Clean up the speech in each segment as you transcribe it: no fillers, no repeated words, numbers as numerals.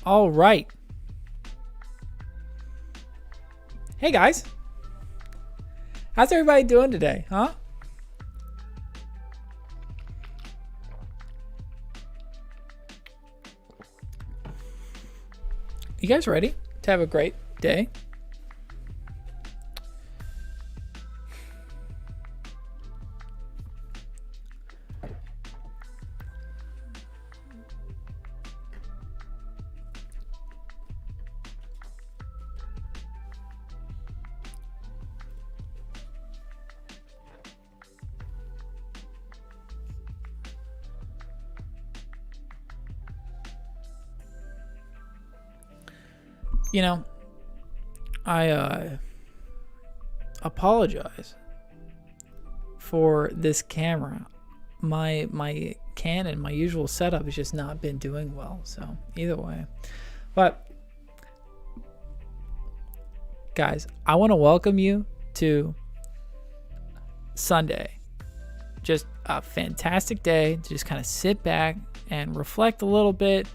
All right. Hey guys. How's everybody doing today, huh? You guys ready to have a great day? You know, I apologize for this camera. My Canon, my usual setup, has just not been doing well. So either way, but guys, I want to welcome you to Sunday. Just a fantastic day to just kind of sit back and reflect a little bit,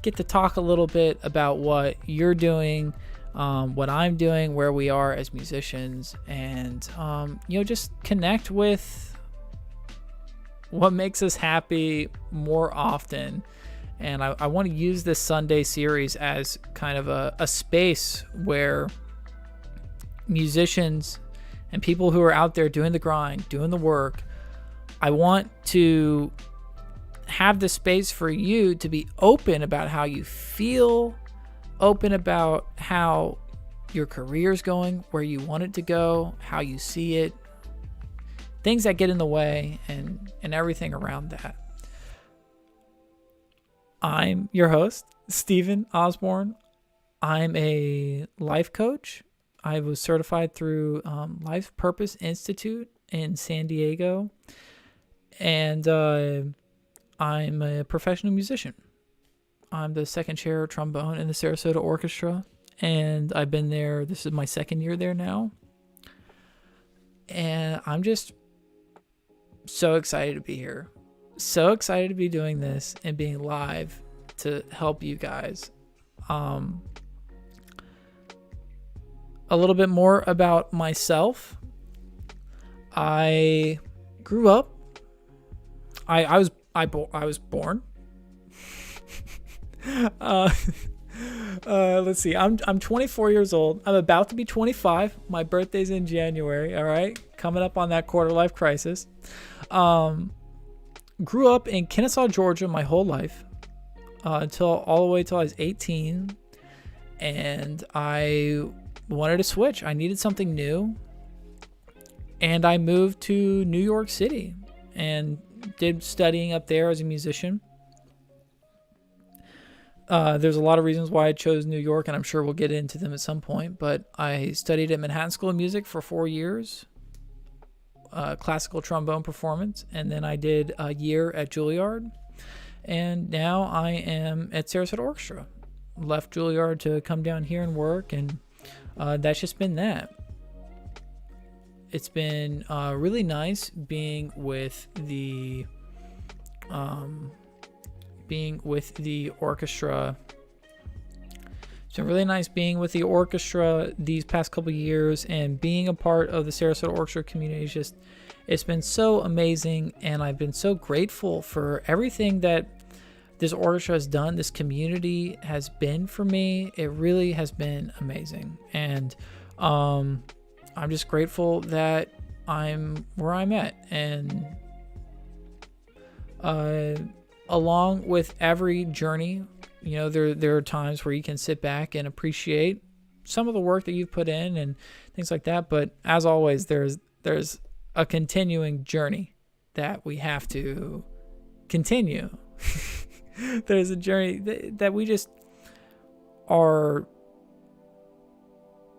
get to talk a little bit about what you're doing, what I'm doing, where we are as musicians, and just connect with what makes us happy more often. And I want to use this Sunday series as kind of a space where musicians and people who are out there doing the grind, doing the work, I want to have the space for you to be open about how you feel, open about how your career's going, where you want it to go, how you see it, things that get in the way, and everything around that. I'm your host, Stephen Osborne. I'm a life coach. I was certified through Life Purpose Institute in San Diego, and I'm a professional musician. I'm the second chair trombone in the Sarasota Orchestra, and I've been there. This is my second year there now, and I'm just so excited to be here. So excited to be doing this and being live to help you guys. A little bit more about myself. I grew up. I was born. Let's see. I'm 24 years old. I'm about to be 25. My birthday's in January. All right, coming up on that quarter life crisis. Grew up in Kennesaw, Georgia, my whole life, all the way till I was 18, and I wanted to switch. I needed something new, and I moved to New York City and did studying up there as a musician. There's a lot of reasons why I chose New York, and I'm sure we'll get into them at some point, but I studied at Manhattan School of Music for 4 years, classical trombone performance, and then I did a year at Juilliard, and now I am at Sarasota Orchestra. Left Juilliard to come down here and work, and that's just been that. It's been really nice being with the orchestra. It's been really nice being with the orchestra these past couple of years, and being a part of the Sarasota Orchestra community. It's been so amazing, and I've been so grateful for everything that this orchestra has done, this community has been for me. It really has been amazing, and I'm just grateful that I'm where I'm at. And along with every journey, there are times where you can sit back and appreciate some of the work that you've put in and things like that. But as always, there's a continuing journey that we have to continue. There's a journey that we just are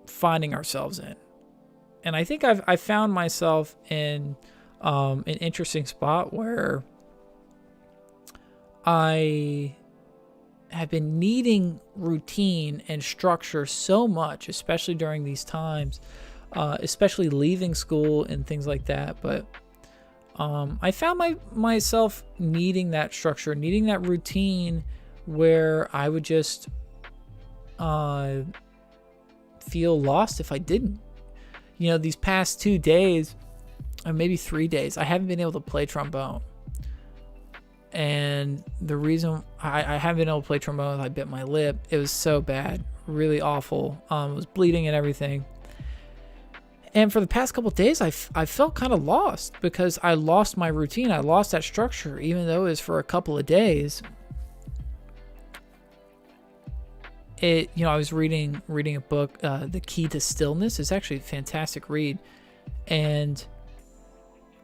finding ourselves in. And I think I found myself in an interesting spot where I have been needing routine and structure so much, especially during these times, especially leaving school and things like that. But I found myself needing that structure, needing that routine where I would just feel lost if I didn't. You know, these past 2 days, or maybe 3 days, I haven't been able to play trombone. And the reason I haven't been able to play trombone is I bit my lip. It was so bad, really awful. It was bleeding and everything. And for the past couple of days, I felt kind of lost because I lost my routine. I lost that structure, even though it was for a couple of days. I was reading a book, The Key to Stillness. It's actually a fantastic read. And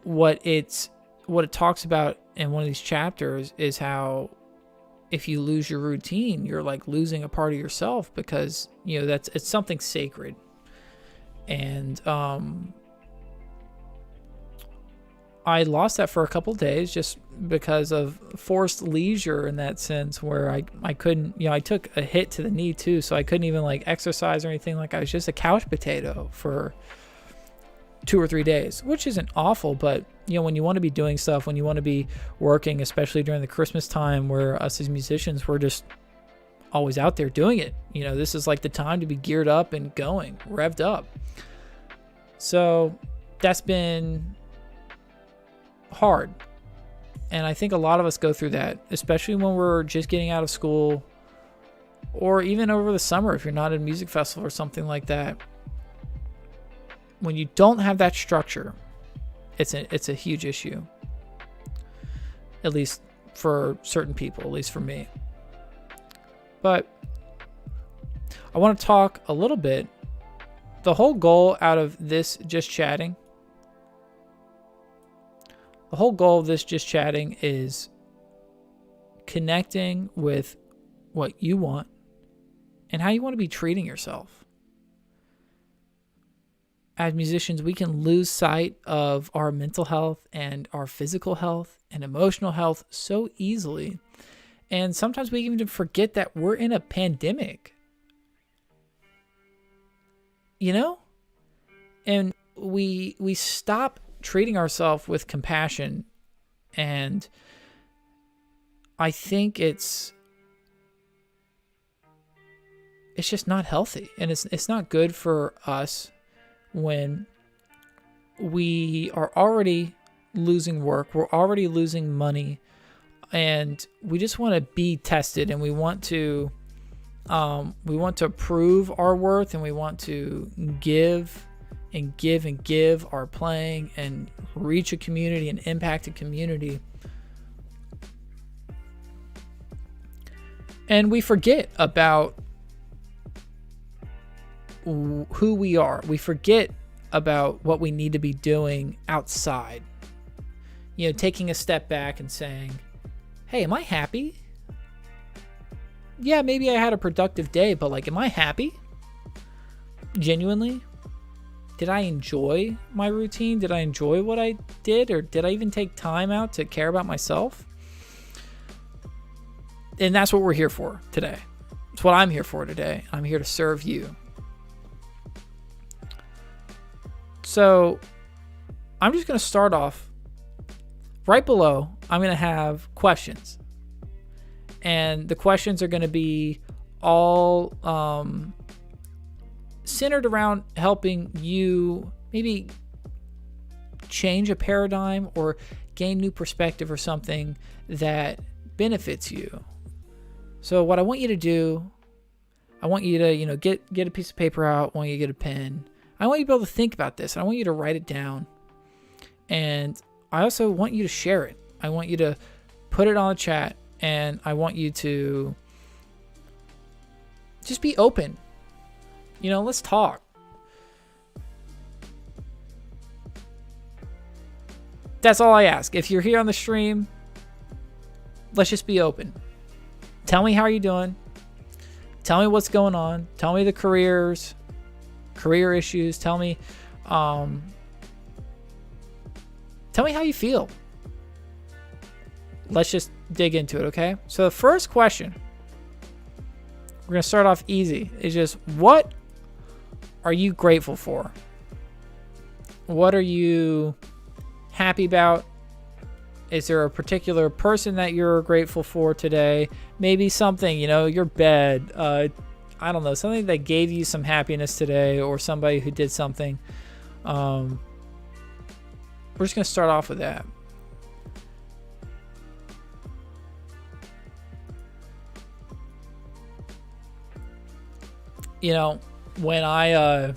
what it talks about in one of these chapters is how if you lose your routine, you're like losing a part of yourself, because it's something sacred. And I lost that for a couple days just because of forced leisure, in that sense, where I couldn't, I took a hit to the knee too, so I couldn't even like exercise or anything. Like, I was just a couch potato for 2 or 3 days, which isn't awful, but when you want to be doing stuff, when you want to be working, especially during the Christmas time, where us as musicians, we're just always out there doing it. This is like the time to be geared up and going, revved up. So that's been hard. And I think a lot of us go through that, especially when we're just getting out of school, or even over the summer if you're not at a music festival or something like that. When you don't have that structure, it's a huge issue. At least for certain people, at least for me. But I want to talk a little bit. The whole goal out of this just chatting, is connecting with what you want and how you want to be treating yourself. As musicians, we can lose sight of our mental health and our physical health and emotional health so easily. And sometimes we even forget that we're in a pandemic. And we stop treating ourselves with compassion. And I think it's just not healthy. And it's not good for us when we are already losing work, we're already losing money, and we just want to be tested, and we want to prove our worth, and we want to give our playing and reach a community and impact a community. And we forget about who we are. We forget about what we need to be doing outside. Taking a step back and saying, hey, am I happy? Yeah, maybe I had a productive day, but like, am I happy? Genuinely? Did I enjoy my routine? Did I enjoy what I did? Or did I even take time out to care about myself? And that's what we're here for today. It's what I'm here for today. I'm here to serve you. So I'm just going to start off right below. I'm going to have questions. And the questions are going to be all centered around helping you maybe change a paradigm or gain new perspective or something that benefits you. So what I want you to do, I want you to, get a piece of paper out. I want you to get a pen. I want you to be able to think about this. I want you to write it down. And I also want you to share it. I want you to put it on the chat, and I want you to just be open. Let's talk. That's all I ask. If you're here on the stream, let's just be open. Tell me how you're doing. Tell me what's going on. Tell me the career issues. Tell me how you feel. Let's just dig into it, okay? So the first question, we're going to start off easy, is just, what are you grateful for? What are you happy about? Is there a particular person that you're grateful for today? Maybe something, your bed. I don't know, something that gave you some happiness today, or somebody who did something. We're just going to start off with that. You know, when I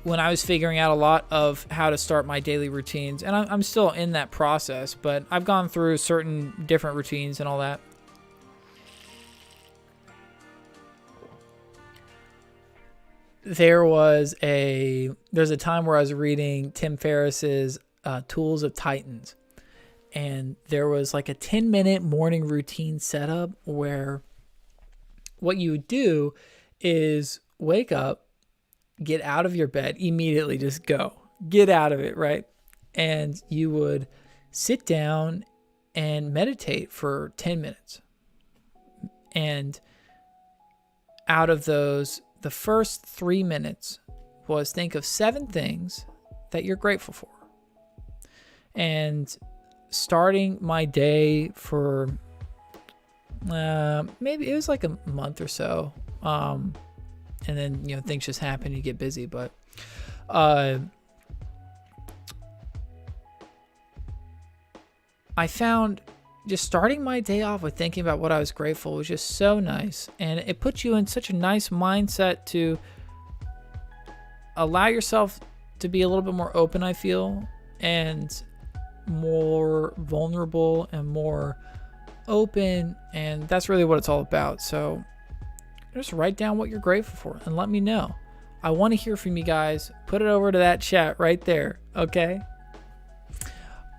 was figuring out a lot of how to start my daily routines, and I'm still in that process, but I've gone through certain different routines and all that. There's a time where I was reading Tim Ferriss's Tools of Titans, and there was like a 10-minute morning routine setup where what you would do is wake up, get out of your bed, immediately just go. Get out of it, right? And you would sit down and meditate for 10 minutes. And out of those, the first 3 minutes was think of 7 things that you're grateful for. And starting my day for maybe it was like a month or so. And then, you know, things just happen, you get busy, but I found just starting my day off with thinking about what I was grateful was just so nice. And it puts you in such a nice mindset to allow yourself to be a little bit more open, I feel, and more vulnerable and more open. And that's really what it's all about. So just write down what you're grateful for and let me know. I want to hear from you guys. Put it over to that chat right there. Okay.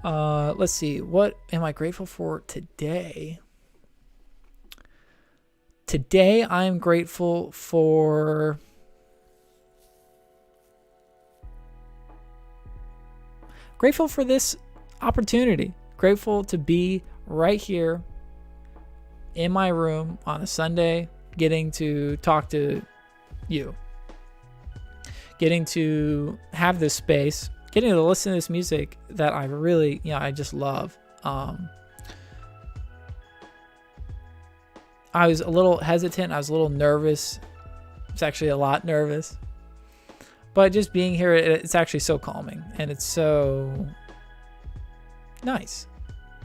Let's see. What am I grateful for today? Today, I am grateful for this opportunity. Grateful to be right here in my room on a Sunday, getting to talk to you, getting to have this space, getting to listen to this music that I really, I just love. I was a little hesitant. I was a little nervous. It's actually a lot nervous. But just being here, it's actually so calming and it's so nice.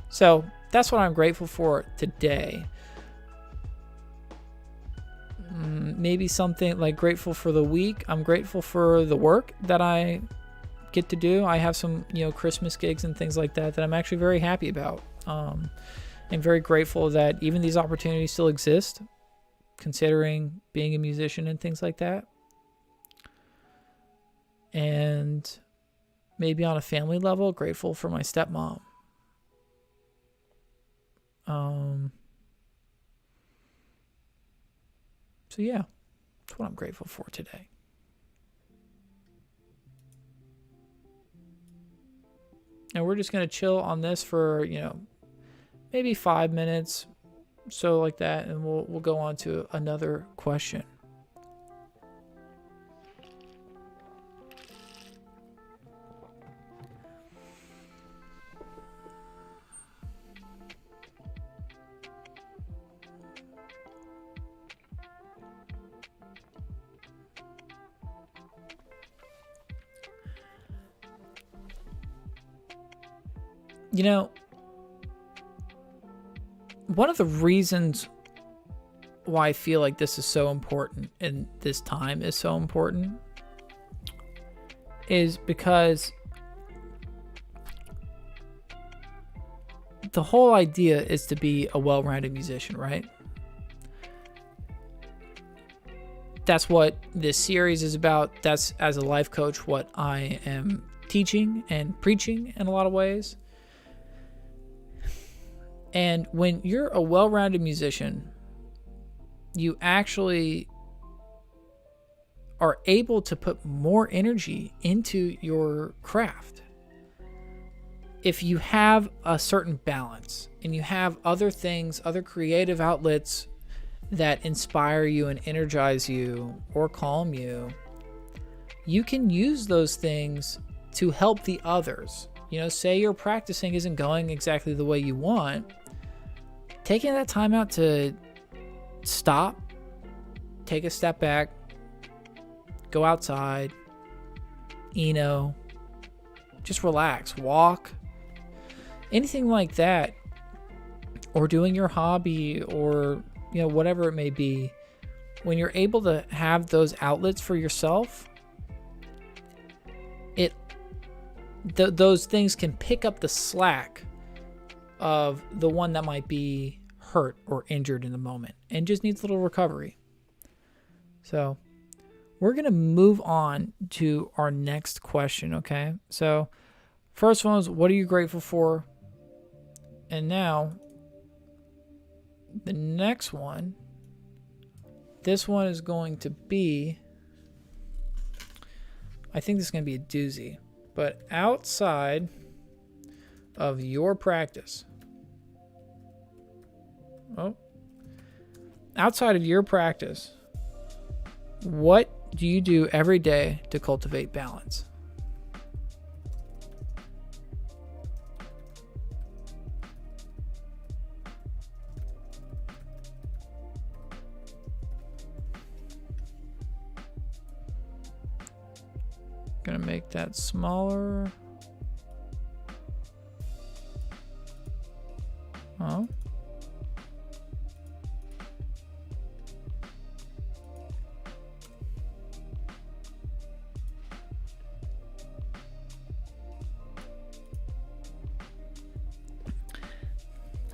So that's what I'm grateful for today. Maybe something like grateful for the week. I'm grateful for the work that I get to do. I have some, Christmas gigs and things like that I'm actually very happy about. I'm very grateful that even these opportunities still exist, considering being a musician and things like that. And maybe on a family level, grateful for my stepmom. So yeah, that's what I'm grateful for today. And we're just going to chill on this for, maybe 5 minutes, so like that, and we'll go on to another question. One of the reasons why I feel like this is so important and this time is so important is because the whole idea is to be a well-rounded musician, right? That's what this series is about. That's, as a life coach, what I am teaching and preaching in a lot of ways. And when you're a well-rounded musician, you actually are able to put more energy into your craft. If you have a certain balance and you have other things, other creative outlets that inspire you and energize you or calm you, you can use those things to help the others. Say your practicing isn't going exactly the way you want. Taking that time out to stop, take a step back, go outside, just relax, walk, anything like that, or doing your hobby, or whatever it may be. When you're able to have those outlets for yourself, those things can pick up the slack of the one that might be hurt or injured in the moment and just needs a little recovery. So we're going to move on to our next question, okay? So first one was, what are you grateful for? And now the next one, this one is going to be, I think this is going to be a doozy, but outside of your practice, what do you do every day to cultivate balance? Gonna make that smaller. Oh.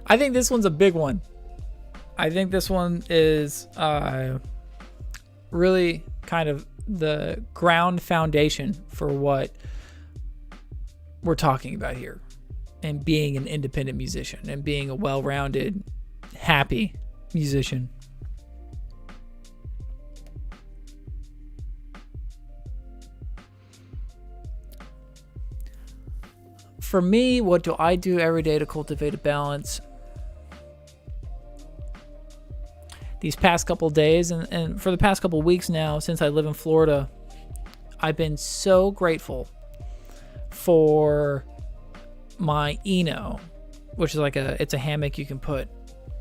I think this one's a big one. I think this one is really kind of the ground foundation for what we're talking about here, and being an independent musician and being a well-rounded, happy musician. For me, what do I do every day to cultivate a balance? These past couple days and for the past couple weeks now, since I live in Florida, I've been so grateful for my Eno, which is it's a hammock you can put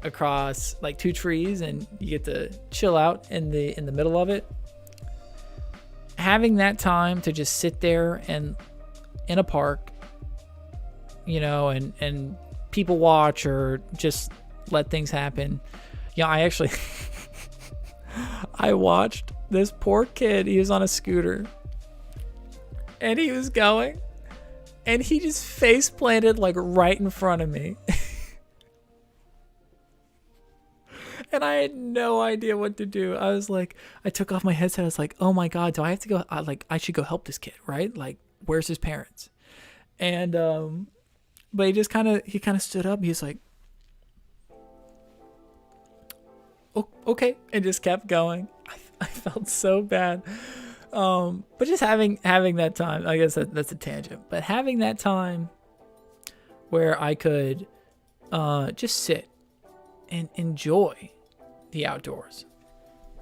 across like two trees and you get to chill out in the middle of it. Having that time to just sit there and in a park, and people watch or just let things happen. I actually I watched this poor kid. He was on a scooter and he was going and he just face planted right in front of me. And I had no idea what to do. I was I took off my headset. I was like, oh my God, do I have to go? I should go help this kid, right? Where's his parents? And, but he kind of stood up. He was like, oh, okay. And just kept going. I felt so bad. But just having that time, I guess that's a tangent, but having that time where I could, just sit and enjoy the outdoors.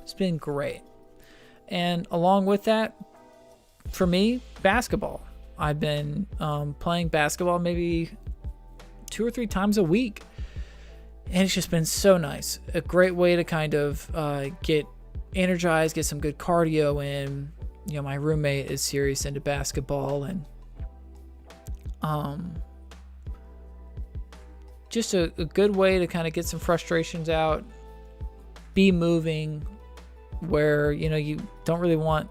It's been great. And along with that, for me, basketball. I've been playing basketball maybe 2 or 3 times a week. And it's just been so nice. A great way to kind of get energized, get some good cardio in. My roommate is serious into basketball, and just a good way to kind of get some frustrations out, be moving where, you don't really want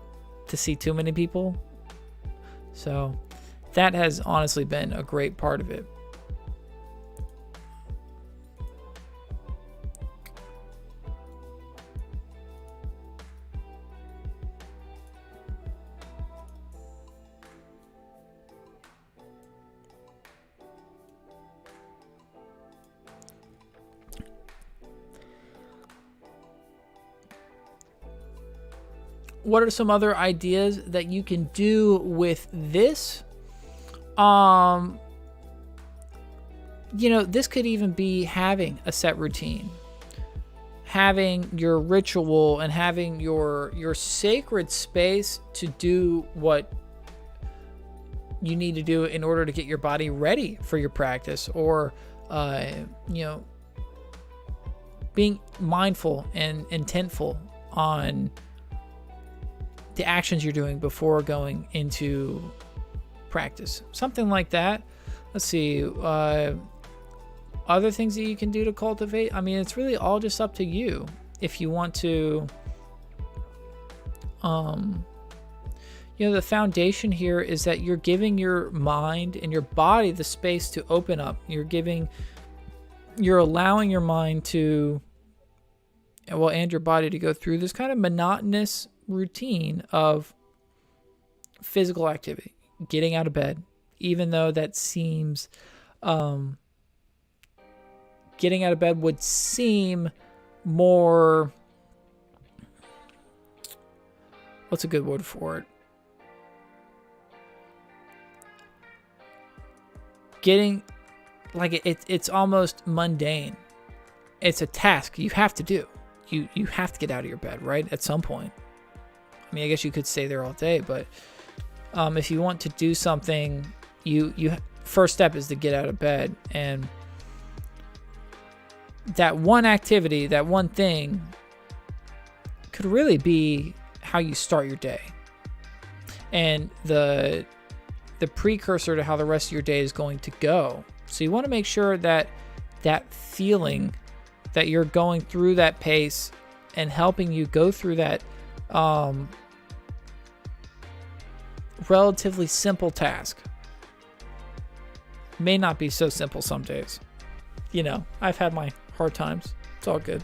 to see too many people. So that has honestly been a great part of it. What are some other ideas that you can do with this? This could even be having a set routine, having your ritual, and having your sacred space to do what you need to do in order to get your body ready for your practice, or being mindful and intentful on the actions you're doing before going into practice. Something like that. Let's see. Other things that you can do to cultivate. I mean, it's really all just up to you. If you want to, the foundation here is that you're giving your mind and your body the space to open up. You're allowing your mind to, and your body to go through this kind of monotonous routine of physical activity, getting out of bed, even though that seems, getting out of bed would seem more, what's a good word for it? Getting, like, it's almost mundane. It's a task you have to do. You have to get out of your bed, right? At some point. I mean, I guess you could stay there all day, but if you want to do something, you first step is to get out of bed. And that one activity, that one thing could really be how you start your day, and the precursor to how the rest of your day is going to go. So you want to make sure that that feeling that you're going through that pace and helping you go through that relatively simple task. May not be so simple some days. I've had my hard times. It's all good.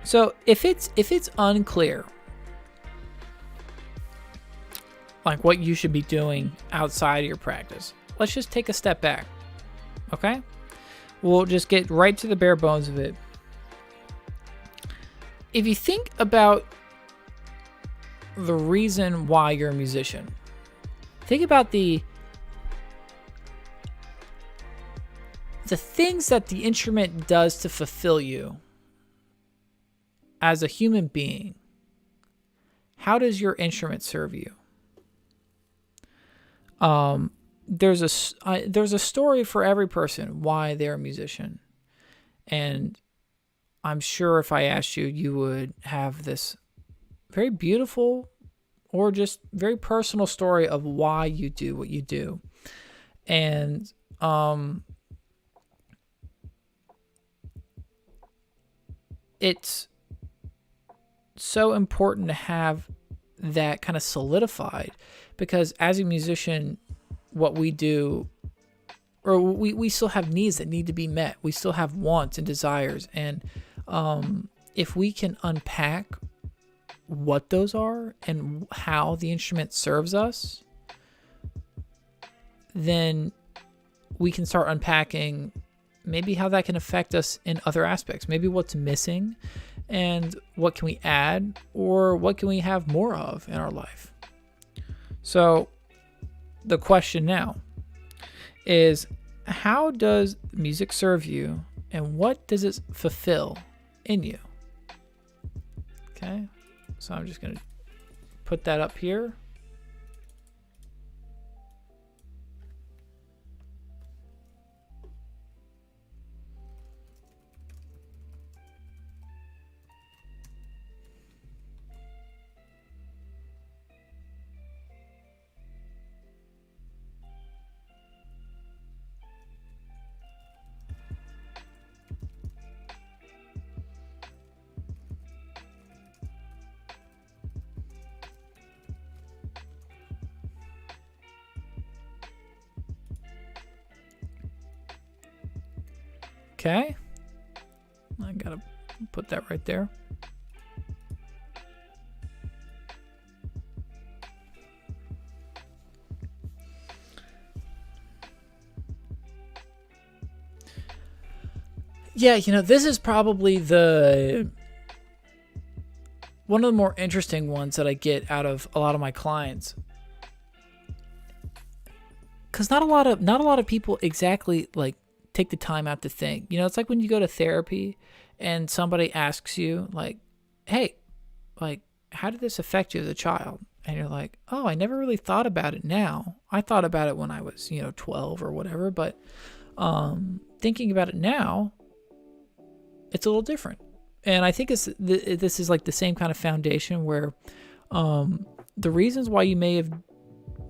So if it's unclear, like what you should be doing outside of your practice, let's just take a step back, okay? We'll just get right to the bare bones of it. If you think about the reason why you're a musician, think about the things that the instrument does to fulfill you as a human being. How does your instrument serve you? There's a story for every person why they're a musician, and I'm sure if I asked you, you would have this very beautiful or just very personal story of why you do what you do. And it's so important to have that kind of solidified, because as a musician, what we do, or we still have needs that need to be met. We still have wants and desires. And if we can unpack what those are and how the instrument serves us, then we can start unpacking maybe how that can affect us in other aspects. Maybe what's missing and what can we add, or what can we have more of in our life. So the question now is, how does music serve you, and what does it fulfill in you? Okay, so I'm just going to put that up here. Okay, I gotta put that right there. Yeah, this is probably the one of the more interesting ones that I get out of a lot of my clients, because not a lot of people exactly like take the time out to think. It's like when you go to therapy and somebody asks you like, hey, like, how did this affect you as a child? And you're like, oh, I never really thought about it now. I thought about it when I was 12 or whatever, but thinking about it now, it's a little different. And I think this is like the same kind of foundation where the reasons why you may have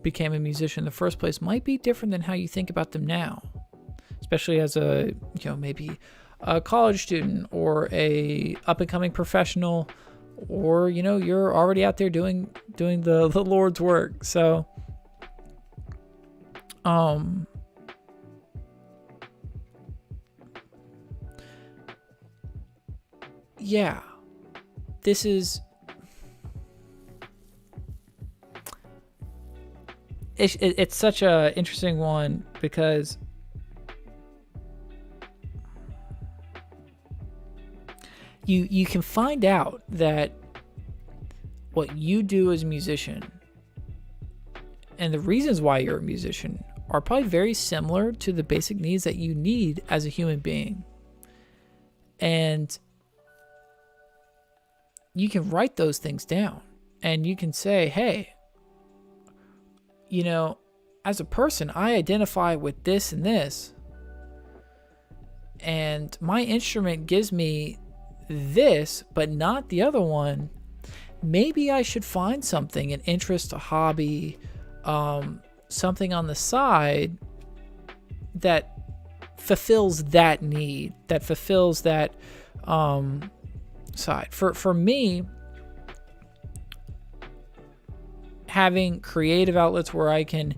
became a musician in the first place might be different than how you think about them now, especially as a maybe a college student or a up and coming professional, or you're already out there doing the Lord's work. So yeah, this is it's such a interesting one, because you can find out that what you do as a musician and the reasons why you're a musician are probably very similar to the basic needs that you need as a human being. And you can write those things down and you can say, hey, as a person, I identify with this and this, and my instrument gives me this, but not the other one. Maybe I should find something, an interest, a hobby, something on the side that fulfills that need, that fulfills that side. For me, having creative outlets where I can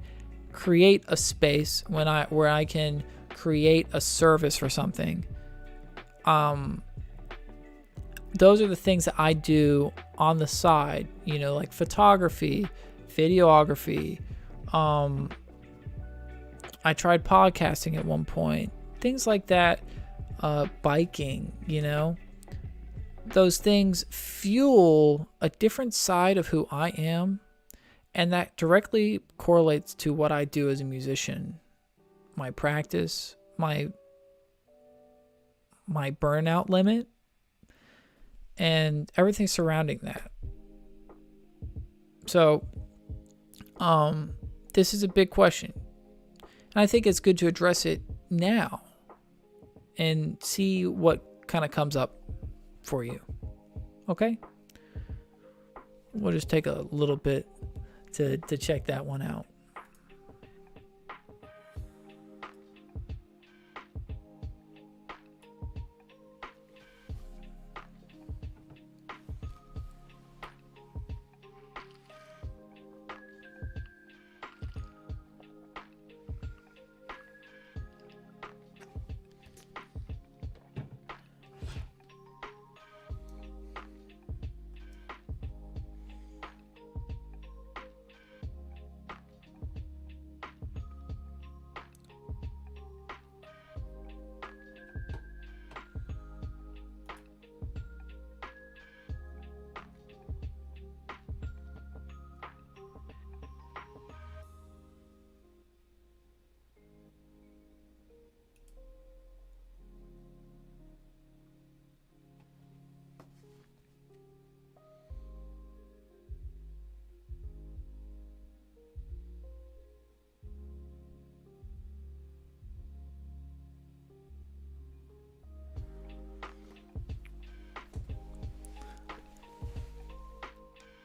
create a space where I can create a service for something, those are the things that I do on the side, like photography, videography. I tried podcasting at one point, things like that, biking, those things fuel a different side of who I am, and that directly correlates to what I do as a musician, my practice, my burnout limit, and everything surrounding that. So, this is a big question. And I think it's good to address it now and see what kind of comes up for you. Okay? We'll just take a little bit to check that one out.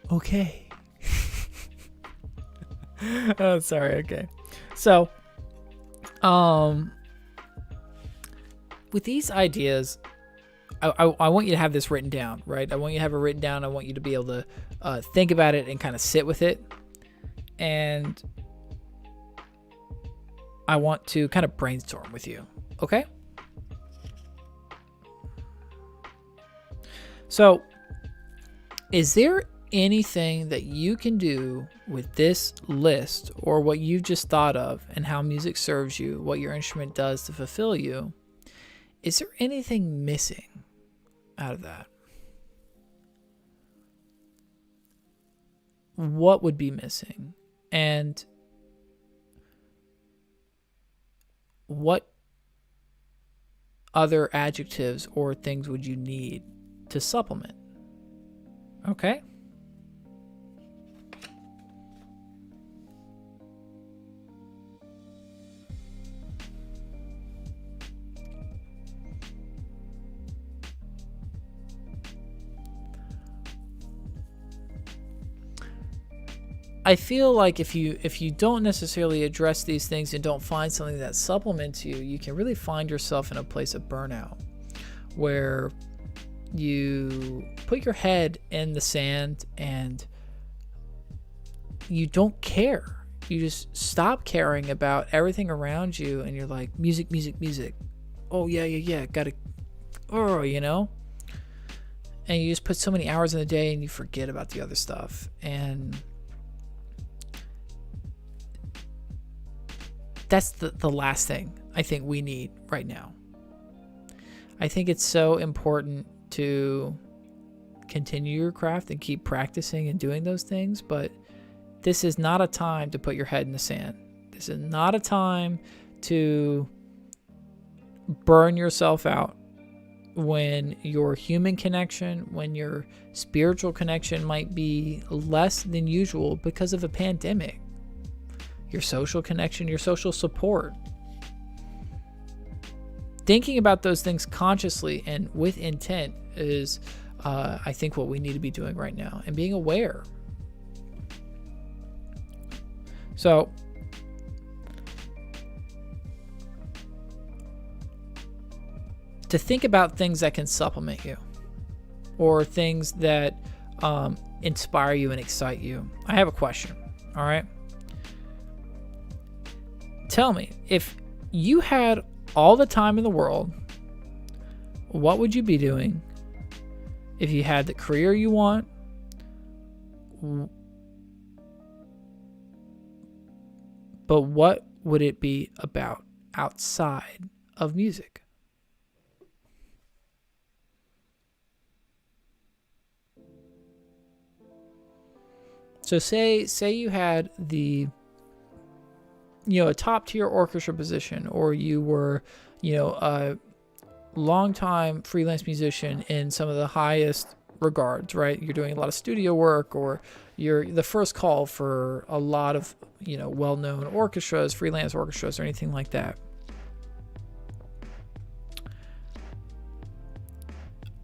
Okay. Oh, sorry. Okay. So, with these ideas, I want you to have this written down, right? I want you to have it written down. I want you to be able to think about it and kind of sit with it. And I want to kind of brainstorm with you. Okay? So, is there anything that you can do with this list, or what you've just thought of and how music serves you, what your instrument does to fulfill you? Is there anything missing out of that? what would be missing and what other adjectives or things would you need to supplement. Okay? I feel like if you don't necessarily address these things and don't find something that supplements you, you can really find yourself in a place of burnout where you put your head in the sand and you don't care. You just stop caring about everything around you and you're like, music, music, music. Oh, yeah. Gotta, you know? And you just put so many hours in the day and you forget about the other stuff. And that's the last thing I think we need right now. I think it's so important to continue your craft and keep practicing and doing those things, but this is not a time to put your head in the sand. This is not a time to burn yourself out when your human connection, when your spiritual connection might be less than usual because of a pandemic. Your social connection, your social support. Thinking about those things consciously and with intent is, I think, what we need to be doing right now, and being aware. So, to think about things that can supplement you, or things that inspire you and excite you, I have a question, all right? Tell me, if you had all the time in the world, what would you be doing if you had the career you want, but what would it be about outside of music? So say you had a top tier orchestra position, or you were, a longtime freelance musician in some of the highest regards, right? You're doing a lot of studio work, or you're the first call for a lot of, well-known orchestras, freelance orchestras, or anything like that.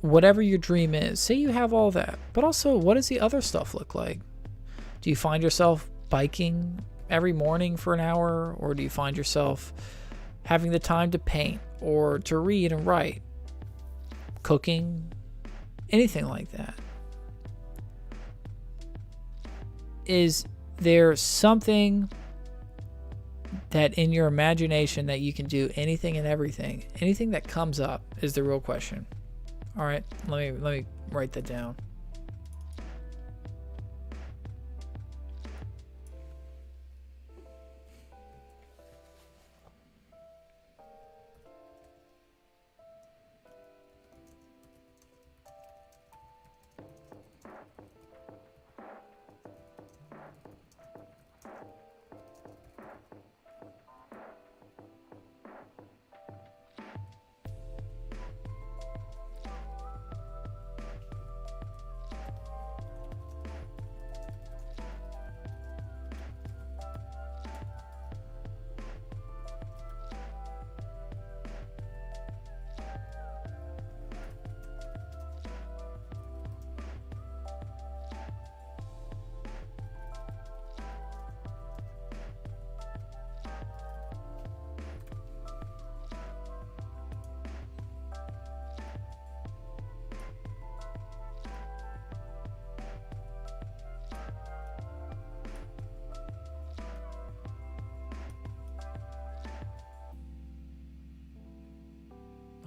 Whatever your dream is, say you have all that, but also, what does the other stuff look like? Do you find yourself biking every morning for an hour, or do you find yourself having the time to paint or to read and write, cooking, anything like that? Is there something that in your imagination that you can do anything and everything? Anything that comes up is the real question. All right, let me write that down.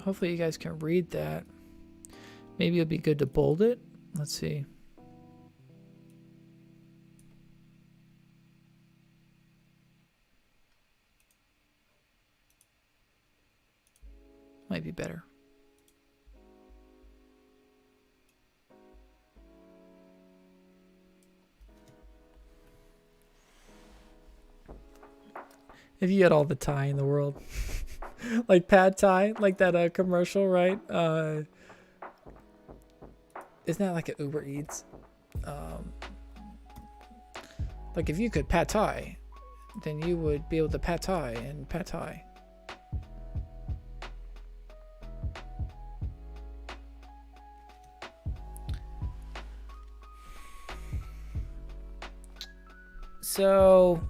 Hopefully you guys can read that. Maybe it'd be good to bold it. Let's see. Might be better. If you had all the Thai in the world, like pad Thai, like that commercial, right? Isn't that like an Uber Eats? Um, like if you could pad Thai, then you would be able to pad Thai and pad Thai. So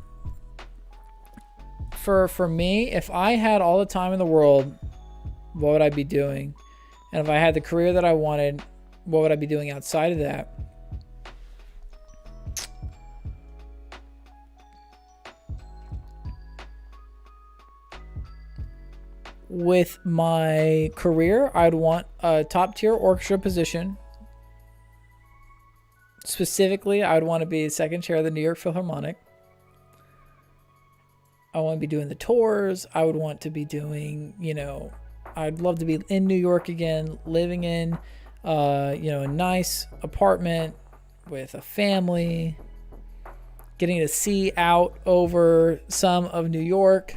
for me, if I had all the time in the world, what would I be doing? And if I had the career that I wanted, what would I be doing outside of that? With my career, I'd want a top tier orchestra position. Specifically, I would want to be second chair of the New York Philharmonic. I want to be doing the tours. I would want to be doing, I'd love to be in New York again, living in, a nice apartment with a family, getting to see out over some of New York,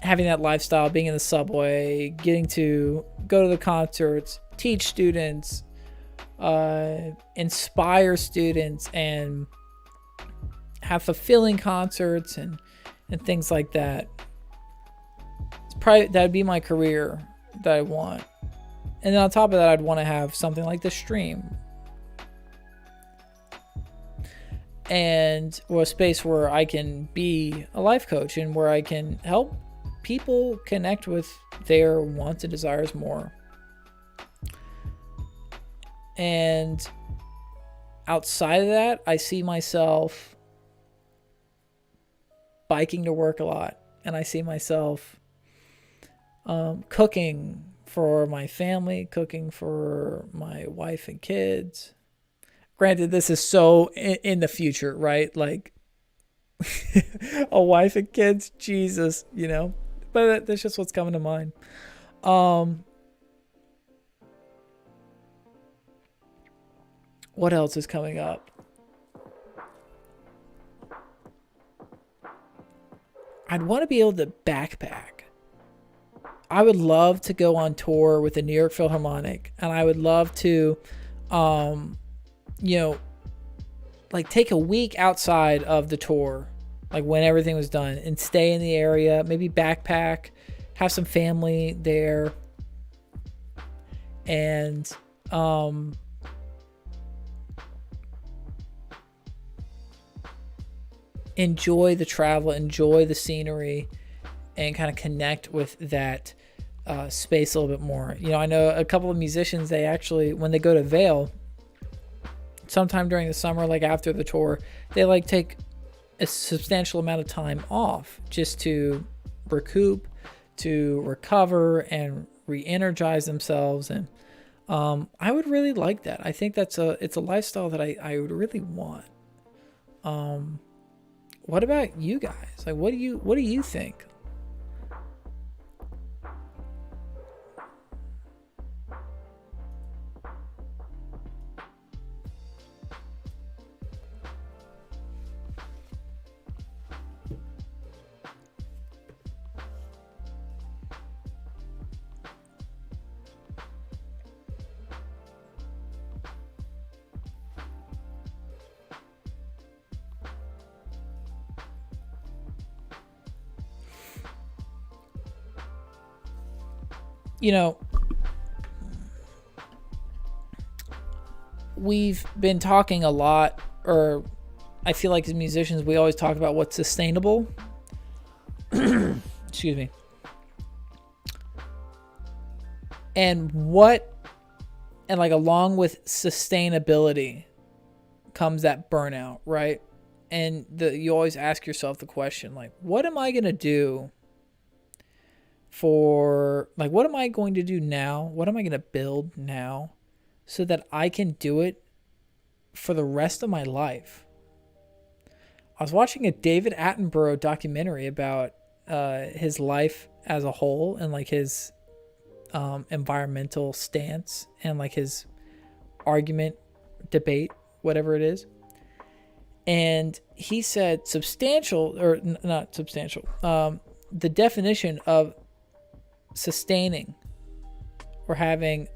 having that lifestyle, being in the subway, getting to go to the concerts, teach students, inspire students, and have fulfilling concerts and things like that. It's probably that'd be my career that I want. And then on top of that, I'd want to have something like the stream and a space where I can be a life coach and where I can help people connect with their wants and desires more. And outside of that, I see myself biking to work a lot, and I see myself cooking for my family, cooking for my wife and kids. Granted, this is so in the future, right? Like a wife and kids, Jesus, but that's just what's coming to mind. What else is coming up? I'd want to be able to backpack. I would love to go on tour with the New York Philharmonic, and I would love to, like take a week outside of the tour, like when everything was done, and stay in the area, maybe backpack, have some family there, and enjoy the travel, enjoy the scenery, and kind of connect with that space a little bit more. I know a couple of musicians, they actually, when they go to Vail, sometime during the summer, like after the tour, they like take a substantial amount of time off just to recoup, to recover, and re-energize themselves. And I would really like that. I think it's a lifestyle that I would really want. What about you guys? Like, what do you think? We've been talking a lot, or I feel like as musicians, we always talk about what's sustainable. Excuse me. And like along with sustainability comes that burnout, right? And you always ask yourself the question, like, what am I going to do what am I going to do now? What am I going to build now so that I can do it for the rest of my life? I was watching a David Attenborough documentary about his life as a whole and like his environmental stance and like his argument, debate, whatever it is. And he said substantial, or not substantial, the definition of sustaining or having,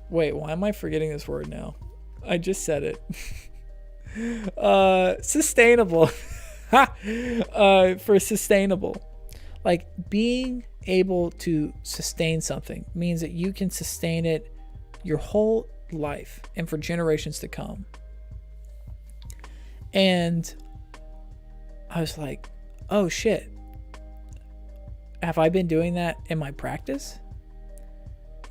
wait, why am I forgetting this word now? I just said it. Sustainable. For sustainable. Like being able to sustain something means that you can sustain it your whole life and for generations to come. And I was like, oh shit. Have I been doing that in my practice?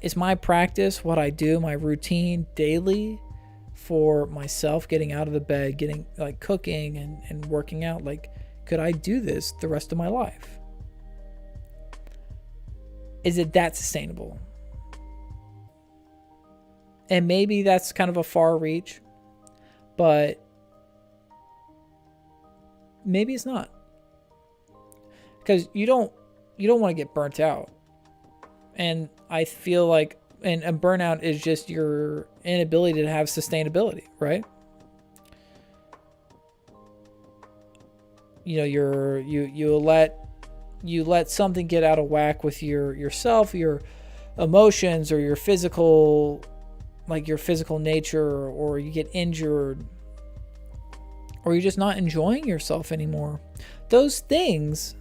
Is my practice what I do, my routine daily for myself, getting out of the bed, getting like cooking and working out? Like, could I do this the rest of my life? Is it that sustainable? And maybe that's kind of a far reach, but maybe it's not. Because you don't want to get burnt out. And I feel like and burnout is just your inability to have sustainability, right? You know, you let something get out of whack with yourself, your emotions, or your physical nature, or you get injured, or you're just not enjoying yourself anymore. Those things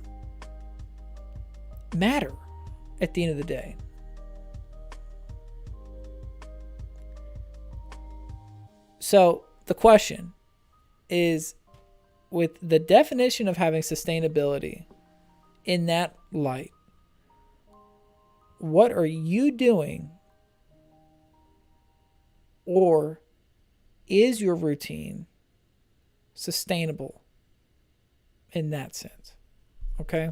matter at the end of the day. So the question is, with the definition of having sustainability in that light, what are you doing, or is your routine sustainable in that sense? Okay?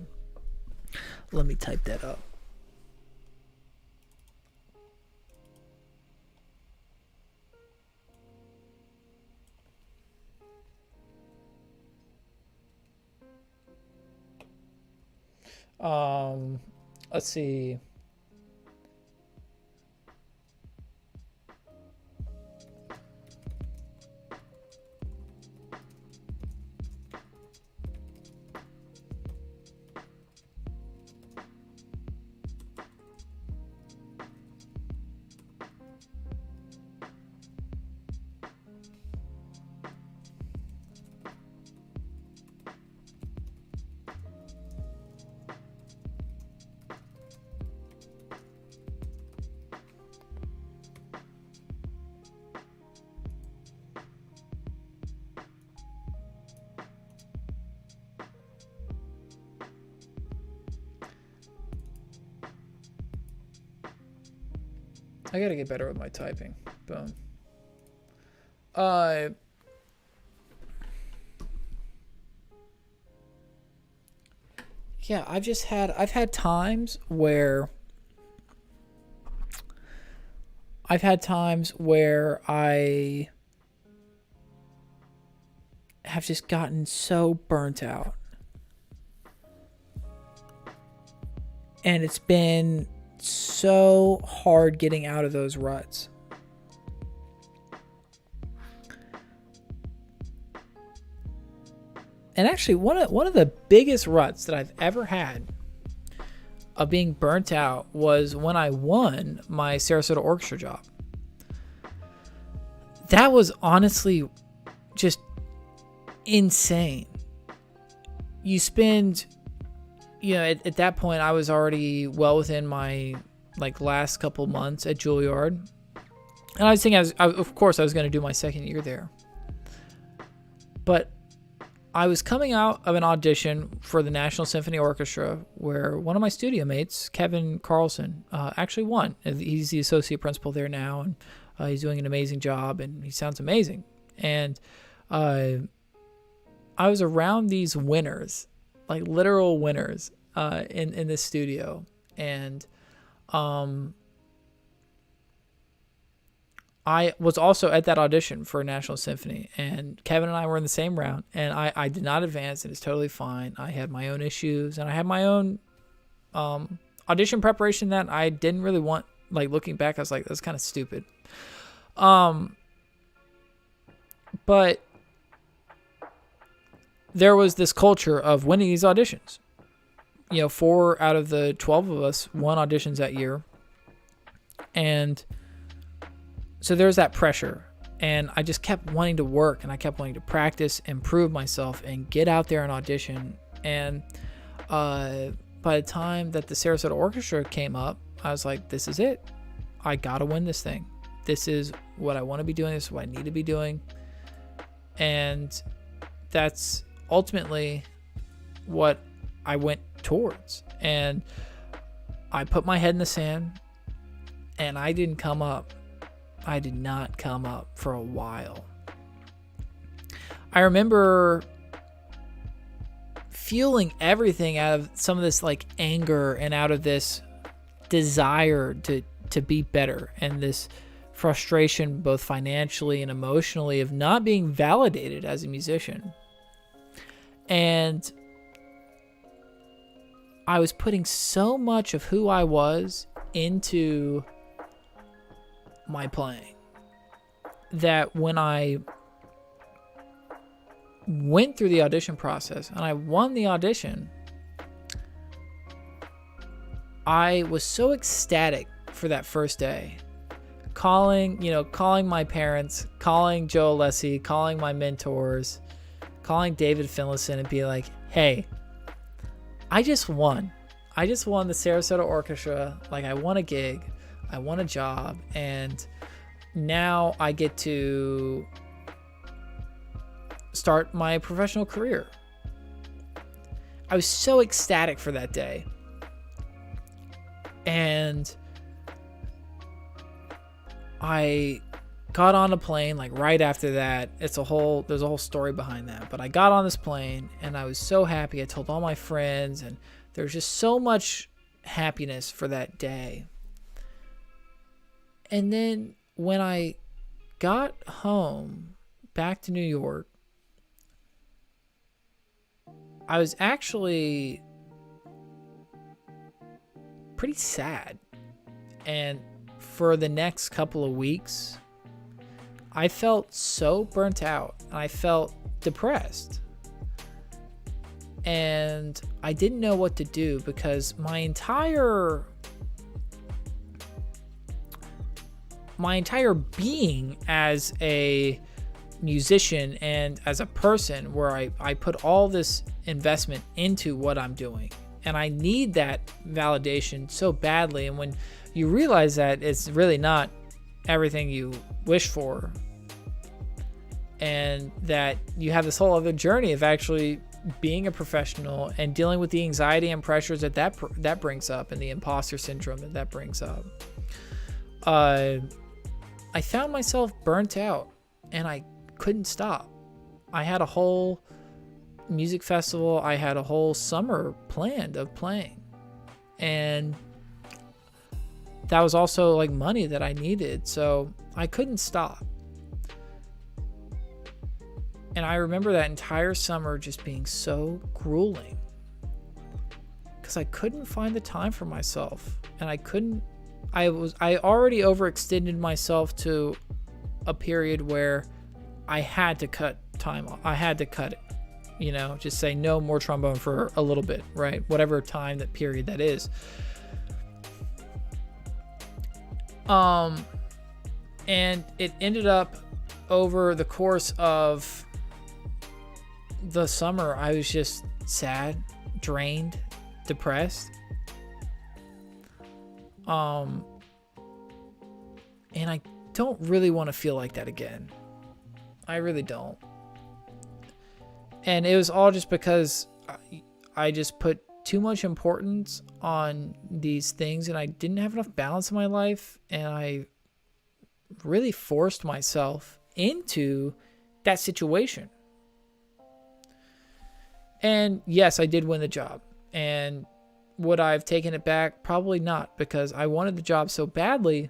Let me type that up. Let's see. I gotta get better with my typing. Boom. Yeah, I've had times where I have just gotten so burnt out. And it's been so hard getting out of those ruts. And actually, one of the biggest ruts that I've ever had of being burnt out was when I won my Sarasota orchestra job. That was honestly just insane. You spend, at that point, I was already well within my last couple months at Juilliard, and I was thinking, of course, I was going to do my second year there. But I was coming out of an audition for the National Symphony Orchestra where one of my studio mates, Kevin Carlson, actually won. He's the associate principal there now, and he's doing an amazing job, and he sounds amazing. And I was around these winners, like literal winners, in this studio, and I was also at that audition for National Symphony, and Kevin and I were in the same round, and I did not advance, and it's totally fine. I had my own issues, and I had my own audition preparation that I didn't really want. Looking back, I was like, that's kind of stupid. But there was this culture of winning these auditions. 4 out of the 12 of us won auditions that year. And so there's that pressure. And I just kept wanting to work, and I kept wanting to practice, improve myself, and get out there and audition. And by the time that the Sarasota Orchestra came up, I was like, this is it. I got to win this thing. This is what I want to be doing. This is what I need to be doing. And that's ultimately what I went towards. And I put my head in the sand, and I didn't come up. I did not come up for a while. I remember feeling everything out of some of this like anger and out of this desire to be better, and this frustration both financially and emotionally of not being validated as a musician. And I was putting so much of who I was into my playing that when I went through the audition process and I won the audition, I was so ecstatic for that first day. Calling my parents, calling Joe Alessi, calling my mentors, calling David Finlayson, and be like, hey, I just won. I just won the Sarasota Orchestra. Like, I won a gig. I won a job. And now I get to start my professional career. I was so ecstatic for that day. And I got on a plane like right after that. There's a whole story behind that. But I got on this plane and I was so happy. I told all my friends, and there's just so much happiness for that day. And then when I got home back to New York, I was actually pretty sad. And for the next couple of weeks, I felt so burnt out. I felt depressed. And I didn't know what to do, because my entire being as a musician and as a person, where I put all this investment into what I'm doing, and I need that validation so badly. And when you realize that it's really not everything you wish for, and that you have this whole other journey of actually being a professional and dealing with the anxiety and pressures that brings up, and the imposter syndrome that brings up, I found myself burnt out, and I couldn't stop. I had a whole music festival. I had a whole summer planned of playing, and that was also like money that I needed, so I couldn't stop. And I remember that entire summer just being so grueling, because I couldn't find the time for myself, and I already overextended myself to a period where I had to cut time off. I had to cut it, just say no more trombone for a little bit, right? Whatever time, that period that is. And it ended up, over the course of the summer, I was just sad, drained, depressed. And I don't really want to feel like that again. I really don't. And it was all just because I just put too much importance on these things, and I didn't have enough balance in my life, and I really forced myself into that situation. And yes, I did win the job. And would I have taken it back? Probably not, because I wanted the job so badly.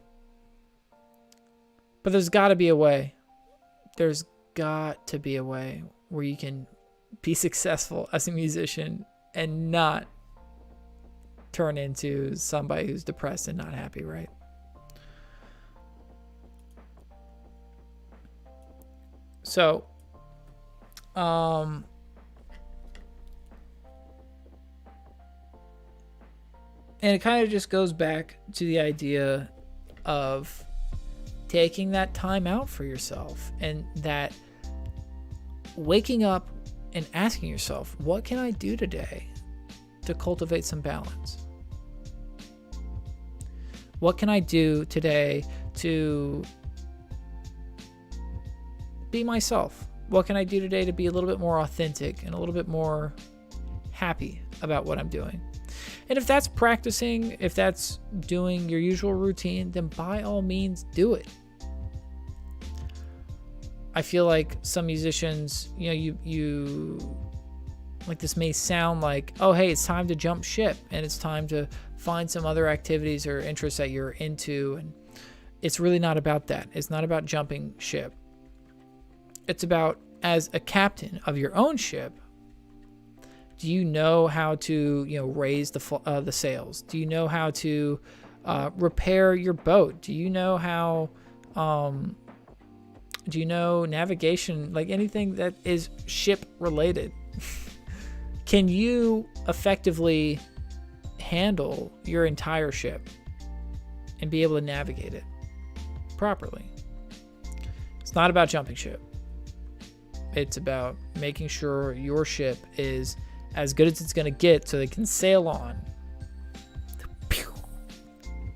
But there's got to be a way. There's got to be a way where you can be successful as a musician and not turn into somebody who's depressed and not happy, right? So, and it kind of just goes back to the idea of taking that time out for yourself, and that waking up and asking yourself, what can I do today to cultivate some balance? What can I do today to be myself? What can I do today to be a little bit more authentic and a little bit more happy about what I'm doing? And if that's practicing, if that's doing your usual routine, then by all means do it. I feel like some musicians, you like, this may sound like, oh, hey, it's time to jump ship and it's time to find some other activities or interests that you're into. And it's really not about that. It's not about jumping ship. It's about, as a captain of your own ship, do you know how to, raise the sails? Do you know how to repair your boat? Do you know how, do you know navigation, like anything that is ship related? Can you effectively handle your entire ship and be able to navigate it properly? It's not about jumping ship. It's about making sure your ship is as good as it's going to get so they can sail on.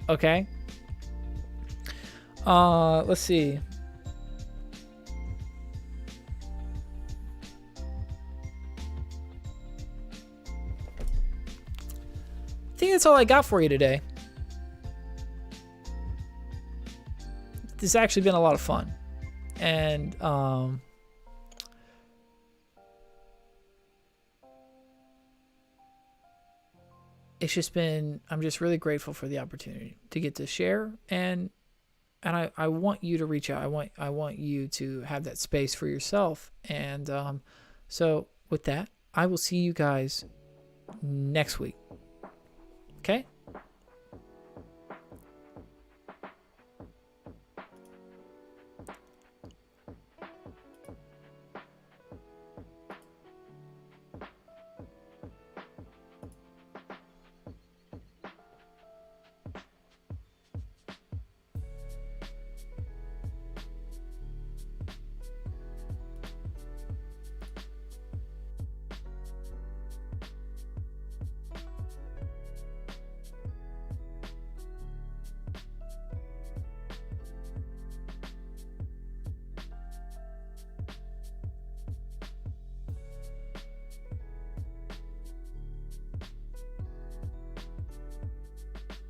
Okay? Let's see. I think that's all I got for you today. This has actually been a lot of fun. And it's just been, I'm just really grateful for the opportunity to get to share, and I want you to reach out. I want you to have that space for yourself. And so with that, I will see you guys next week. Okay?